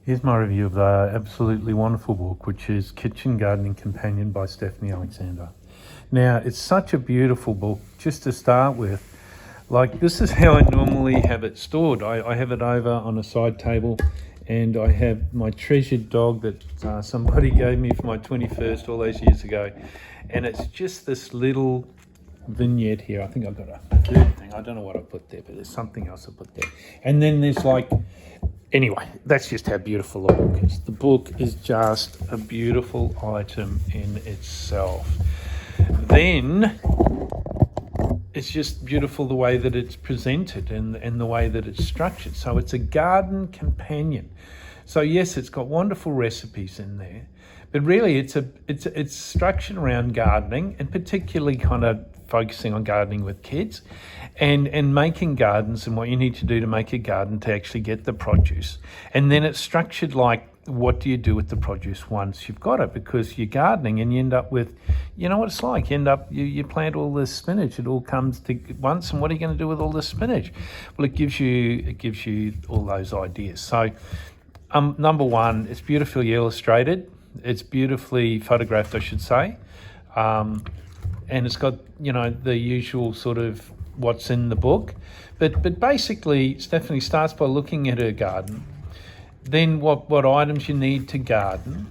Here's my review of the absolutely wonderful book, which is Kitchen Gardening Companion by Stephanie Alexander. Now, it's such a beautiful book, just to start with. Like, this is how I normally have it stored. I have it over on a side table, and I have my treasured dog that somebody gave me for my 21st all those years ago. And it's just this little vignette here. I think I've got a third thing. I don't know what I put there, but there's something else I put there. And then there's like... Anyway, that's just how beautiful the book is. The book is just a beautiful item in itself. Then it's just beautiful the way that it's presented and the way that it's structured. So it's a garden companion. So yes, it's got wonderful recipes in there, but really it's structured around gardening, and particularly kind of focusing on gardening with kids and making gardens and what you need to do to make a garden to actually get the produce. And then it's structured like, what do you do with the produce once you've got it? Because you're gardening and you end up with, you know what it's like, you plant all this spinach, it all comes to once, and what are you going to do with all this spinach? Well, it gives you all those ideas. So number one, it's beautifully illustrated, it's beautifully photographed, I should say, and it's got, you know, the usual sort of what's in the book, but basically Stephanie starts by looking at her garden, then what items you need to garden,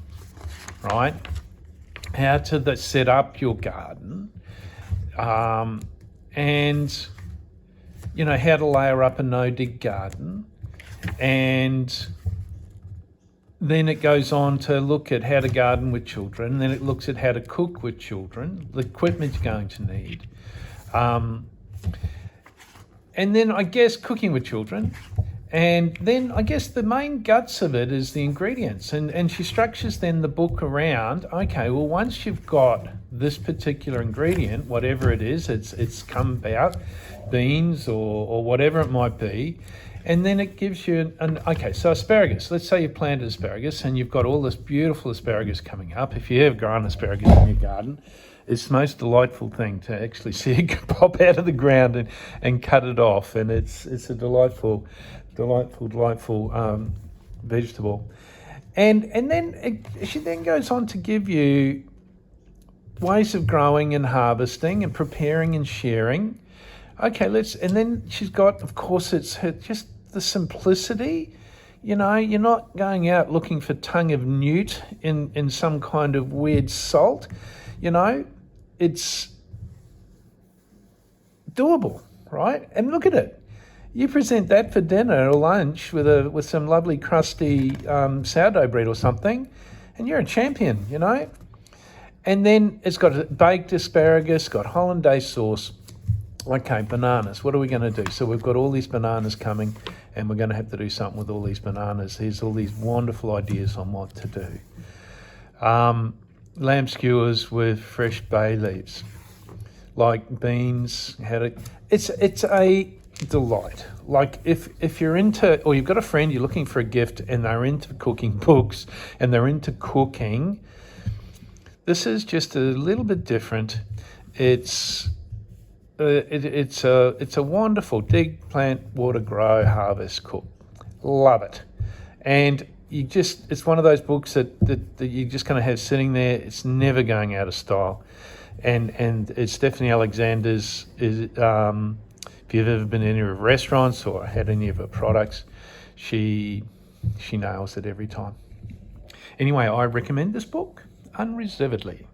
right? How to set up your garden, and you know, how to layer up a no-dig garden, and then it goes on to look at how to garden with children. Then it looks at how to cook with children, the equipment you're going to need. And then I guess cooking with children. And then I guess the main guts of it is the ingredients. And she structures then the book around, okay, well, once you've got this particular ingredient, whatever it is, it's come about, beans or whatever it might be, and then it gives you okay, so asparagus. Let's say you planted asparagus and you've got all this beautiful asparagus coming up. If you have grown asparagus in your garden, it's the most delightful thing to actually see it pop out of the ground and cut it off. And it's a delightful vegetable. And then she then goes on to give you ways of growing and harvesting and preparing and sharing. Okay, and then she's got, of course, it's just the simplicity. You know, you're not going out looking for tongue of newt in some kind of weird salt. You know, it's doable, right? And look at it. You present that for dinner or lunch with some lovely crusty sourdough bread or something, and you're a champion, you know. And then it's got baked asparagus, got hollandaise sauce. Okay, bananas. What are we going to do? So we've got all these bananas coming, and we're going to have to do something with all these bananas. Here's all these wonderful ideas on what to do. Lamb skewers with fresh bay leaves, like beans. It's a delight. Like if you're into, or you've got a friend, you're looking for a gift, and they're into cooking books, and they're into cooking, this is just a little bit different. It's a wonderful dig, plant, water, grow, harvest, cook. Love it. And it's one of those books that you're just going to have sitting there. It's never going out of style. And it's Stephanie Alexander's, if you've ever been in any of her restaurants or had any of her products, she nails it every time. Anyway, I recommend this book unreservedly.